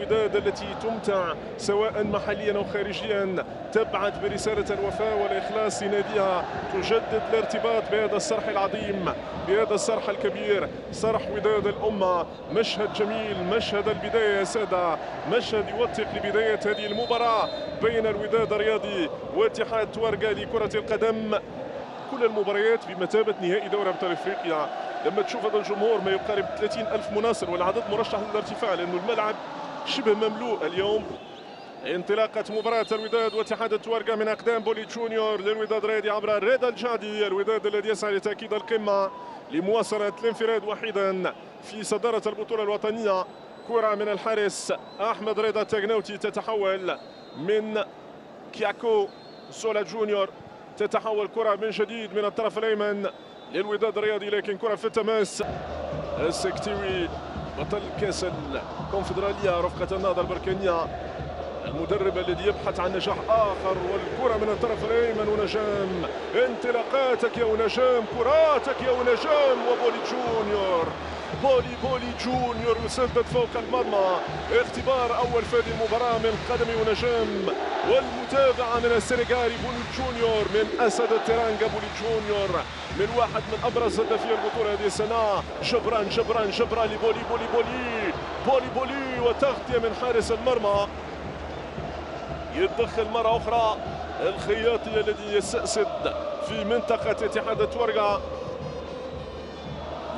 الوداد التي تمتع سواء محليا أو خارجيا، تبعث برسالة الوفاء والإخلاص لناديها، تجدد الارتباط بهذا الصرح العظيم، بهذا الصرح الكبير، صرح وداد الأمة. مشهد جميل، مشهد البداية يا سادة، مشهد يوثق لبداية هذه المباراة بين الوداد الرياضي واتحاد توارقة لكرة القدم. كل المباريات بمثابة نهائي دوري أبطال أفريقيا. لما تشوف هذا الجمهور ما يقارب 30,000 مناصر، والعدد مرشح للارتفاع لأنه الملعب شبه مملوء اليوم. انطلاقة مباراة الوداد واتحاد توارقة من أقدام بولي جونيور للوداد الرياضي عبر رضا الجعدي، الوداد الذي يسعى لتأكيد القمة لمواصلة الانفراد وحيدا في صدارة البطولة الوطنية. كرة من الحارس أحمد رضا تاغناوتي تتحول من كياكو سولا جونيور، تتحول كرة من جديد من الطرف الأيمن للوداد الرياضي، لكن كرة في التماس. السكتيوي بطل كأس الكونفدرالية رفقة النهضة البركانية، المدرب الذي يبحث عن نجاح آخر، والكرة من الطرف الأيمن ونجام. انطلاقاتك يا ونجام، كراتك يا ونجام، وبولي جونيور، بولي جونيور يسدد فوق المرمى. اختبار أول في هذه المباراة من قدم ونجام، والمتابعة من السنغالي بولي جونيور، من أسد الترانجا. بولي جونيور من واحد من أبرز هدافي البطولة هذه السنة. جبران لبولي بولي وتغطية من حارس المرمى. يتدخل مرة أخرى الخياطي الذي يستأسد في منطقة اتحاد توارقة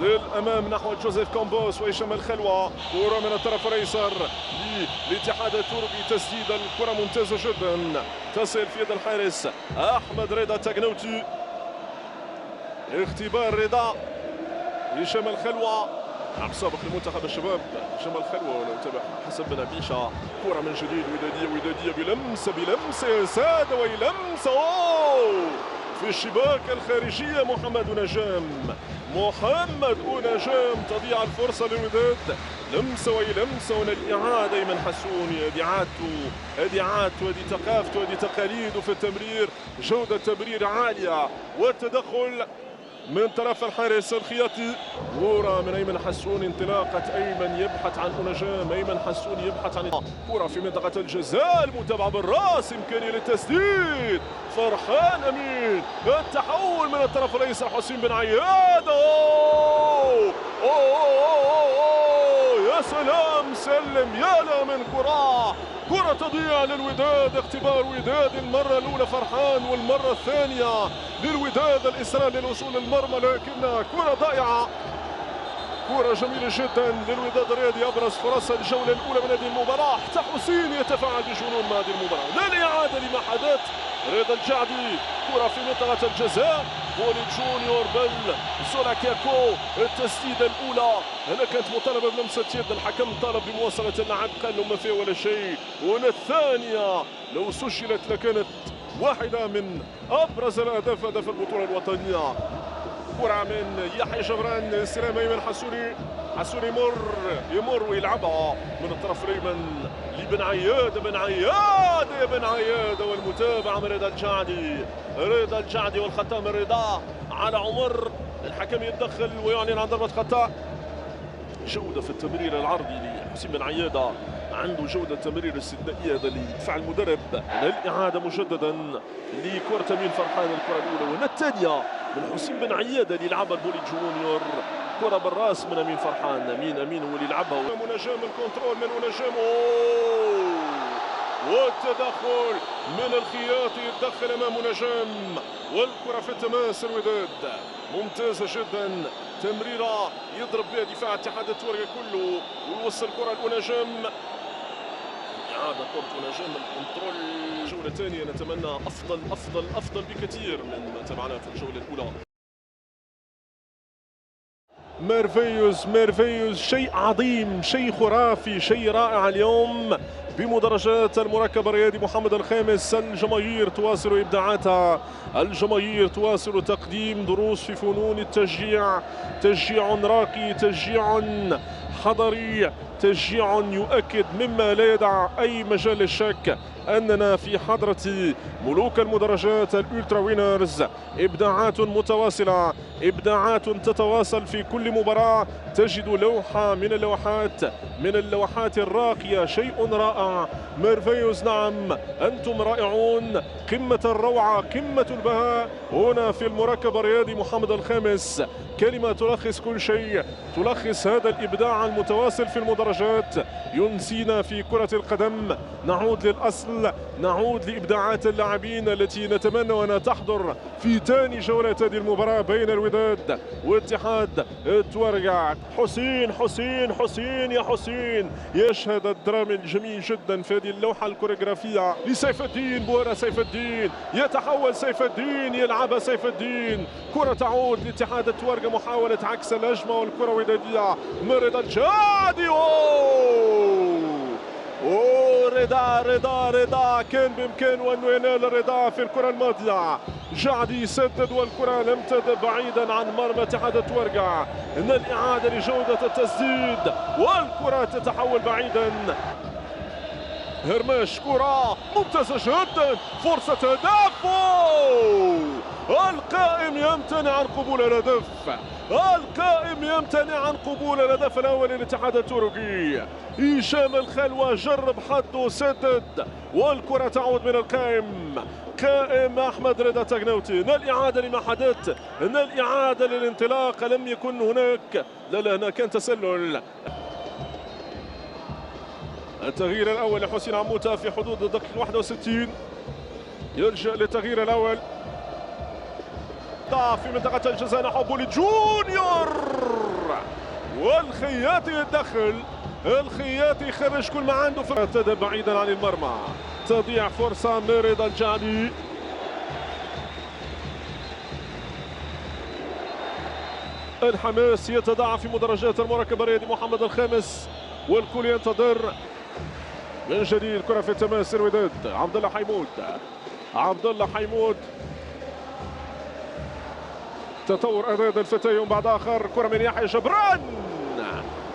للأمام نحو جوزيف كومبوس وهشام الخلوة. كرة من الطرف الأيسر للاتحاد التوربي، تسديد الكرة ممتازة جدا، تصل في يد الحارس أحمد رضا تاغناوتي. اختبار رضا هشام الخلوة، سابق لمنتخب الشباب هشام الخلوة ولو تابع حسب بن عبيشة. كرة من جديد ودادية بلمسة يا سادة، ويلمسة في الشباك الخارجية. محمد ونجام تضيع الفرصة للوداد. لمسة هنا الإعادة. أيمن حسوني، هذه عادته، هذه ثقافته، هذه تقاليده في التمرير، جودة تمرير عالية، والتدخل من طرف الحارس الخياطي. كرة من أيمن حسوني، انطلاقة أيمن يبحث عن نجام، أيمن حسوني يبحث عن كرة في منطقة الجزاء، المتابعة بالراس، إمكانية للتسديد. فرحان أمين، التحول من الطرف الأيسر حسين بن عياد. يا سلام، سلم يا لا من كرة تضيع للوداد. اختبار وداد المرة الأولى فرحان، والمرة الثانية للوداد الإصرار للوصول للمرمى، لكنها كرة ضائعة. كرة جميلة جدا للوداد الرياضي، أبرز فرص الجولة الأولى من هذه المباراة. حتى حسين يتفاعل بجنون مع هذه المباراة. للإعادة لما حدث. رضا الجعدي، كرة في منطقة الجزاء، بولي جونيور بل سولا كياكو. التسديدة الأولى هنا كانت مطالبة بلمسة يد، الحكم طالب بمواصلة اللعب، قال له ما فيه ولا شيء. وهنا الثانية لو سجلت لكانت واحدة من أبرز الأهداف، هدف البطولة الوطنية. كرة من يحيى جبران، استلام أيمن حسوني يمر ويلعبها من الطرف الأيمن لبن عياد. بن عياد والمتابعة من رضا الجعدي والخطأ من رضا على عمر. الحكم يتدخل ويعلن عن ضربة خطأ. جودة في التمرير العرضي لحسين بن عيادة، عنده جودة تمرير استثنائية. هذا اللي يدفع المدرب. للإعادة مجددا لكرة أمين فرحان، الكرة الأولى وهنا الثانية من حسين بن عيادة اللي يلعبها بولي جونيور. كرة بالراس من أمين فرحان. أمين هو اللي يلعبها. منجم الكنترول من منجم، والتدخل من الخياطي، يتدخل أمام منجم، والكرة في التماس. الوداد ممتازة جدا، تمريرة يضرب بها دفاع اتحاد توارقة كله، ويوصل كرة لنجم. إعادة كرة نجم الكنترول. جولة ثانية نتمنى أفضل بكثير من ما تابعناه في الجولة الأولى. ميرفيوز، شيء عظيم، شيء خرافي، شيء رائع اليوم بمدرجات المركب الرياضي محمد الخامس. الجماهير تواصل إبداعاتها، الجماهير تواصل تقديم دروس في فنون التشجيع، تشجيع راقي، تشجيع حضري، تشجيع يؤكد مما لا يدع أي مجال للشك أننا في حضرة ملوك المدرجات الأولترا وينرز. إبداعات متواصلة، إبداعات تتواصل في كل مباراة. تجد لوحة من اللوحات الراقية، شيء رائع. ميرفيوز، نعم أنتم رائعون، قمة الروعة، قمة البهاء هنا في المركب الرياضي محمد الخامس. كلمة تلخص كل شيء، تلخص هذا الإبداع المتواصل في المدرجات. ينسينا في كرة القدم. نعود للأصل، نعود لإبداعات اللاعبين التي نتمنى أن تحضر في ثاني جولة هذه المباراة بين الوداد واتحاد تورقع. حسين يا حسين يشهد الدرام الجميل جدا في هذه اللوحة الكوريغرافية لسيف الدين بورا. سيف الدين يتحول، سيف الدين يلعبها، سيف الدين كرة تعود لاتحاد التورقة، محاولة عكس الهجمة والكرة ودادية من رضا الجادي. رضا كان بإمكانه أنه ينال الرضا في الكرة الماضية. جعدي يسدد والكرة لم تذهب بعيدا عن مرمى اتحاد التورقة. إن الإعادة لجودة التسديد والكرة تتحول بعيدا. هرمش، كرة ممتازة جدا، فرصة هدف. القائم يمتنع عن قبول الهدف، القائم يمتنع عن قبول الهدف الأول للاتحاد التركي. هشام الخلوة جرب حظه، سدد والكرة تعود من القائم، قائم أحمد رضا تغناوتي. الإعادة لما حدث، الإعادة للانطلاق، لم يكن هناك، لا هنا كان تسلل. التغيير الأول لحسين عموتة في حدود الدقيقة 61، يلجأ للتغيير الأول في منطقة الجزاء نحو بولي جونيور، والخياطي يتدخل، الخياطي يخرج كل ما عنده، ارتدى بعيدا عن المرمى. تضيع فرصة من رضا الجعدي. الحماس يتضاعف في مدرجات المركب الرياضي محمد الخامس، والكل ينتظر من جديد. كرة في التماس الوداد، عبد الله حيمود تطور أداء الفتى يوم بعد آخر. كرة من يحيى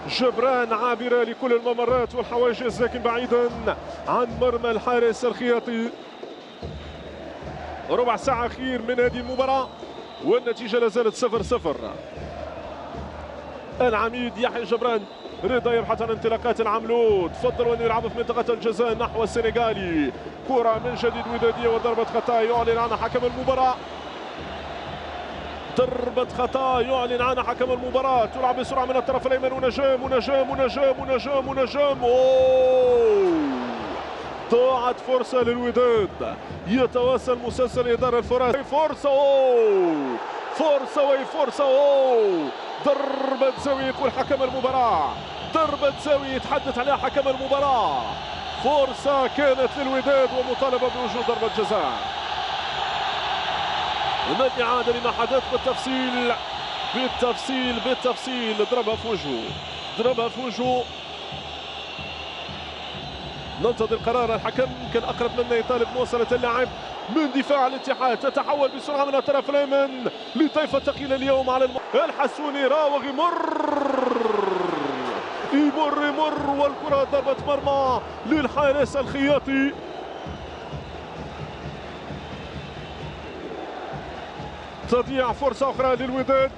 جبران عابرة لكل الممرات والحواجز، لكن بعيدا عن مرمى الحارس الخياطي. ربع ساعة أخير من هذه المباراة والنتيجة لا زالت 0-0. العميد يحيى جبران، رضا يبحث عن انطلاقات العملود، فضلوا أن يلعبوا في منطقة الجزاء نحو السنغالي. كرة من جديد ودادية وضربة خطأ يعلن عنها حكم المباراة. ضربة خطأ يعلن عنها حكم المباراة. تلعب بسرعة من الطرف الأيمن، ونجام. ضاعت فرصة للوداد، يتواصل مسلسل إدارة الفرص. فرصة ضربة زاوية يقول حكم المباراة، ضربة زاوية يتحدث عليها حكم المباراة. فرصة كانت للوداد ومطالبة بوجود ضربة جزاء. من الإعادة لما حدث بالتفصيل. ضربها في وجهه. ننتظر قرار الحكم، كان أقرب منا يطالب موصلة اللاعب من دفاع الاتحاد. تتحول بسرعة من الطرف الأيمن لطيفة ثقيلة اليوم على الحسوني. راوغ يمر والكرة ضربة مرمى للحارس الخياطي. تضيع فرصة أخرى للوداد،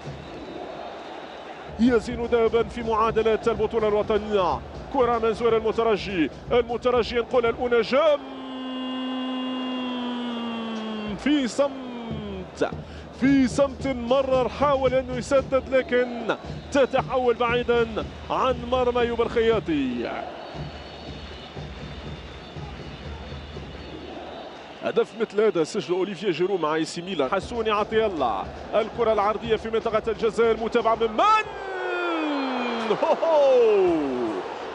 يزين ذهبا في معادلة البطولة الوطنية. كرة من زوير المترجي ينقل الأنجام في صمت مرر، حاول أنه يسدد لكن تتحول بعيدا عن مرمى أيوب الخياطي. هدف مثل هذا سجل أوليفييه جيرو مع اي سي ميلان. حسوني عطية الله، الكرة العرضية في منطقة الجزاء، المتابعة من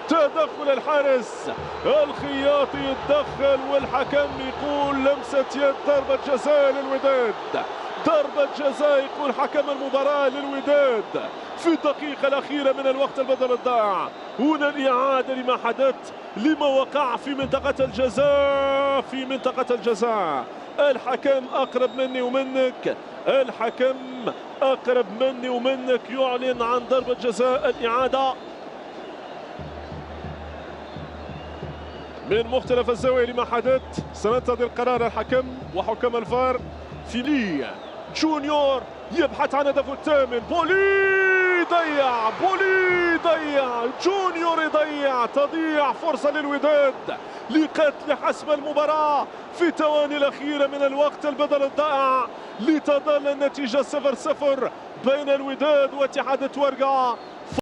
تدخل الحارس الخياطي، يتدخل والحكم يقول لمسة يد، ضربة جزاء للوداد. ضربة جزاء يقول حكم المباراة للوداد في الدقيقة الأخيرة من الوقت البدل الضائع. هنا الإعادة لما حدث، لما وقع في منطقة الجزاء. الحكم أقرب مني ومنك، يعلن عن ضربة جزاء. الإعادة من مختلف الزوايا لما حدث. سننتظر قرار الحكم وحكم الفار. فيلي جونيور يبحث عن هدفه الثامن. بولي ضيع جونيور يضيع. تضيع فرصة للوداد لقتل حسم المباراة في الثواني الأخيرة من الوقت البدل الضائع لتظل النتيجة 0-0 بين الوداد واتحاد تورقة.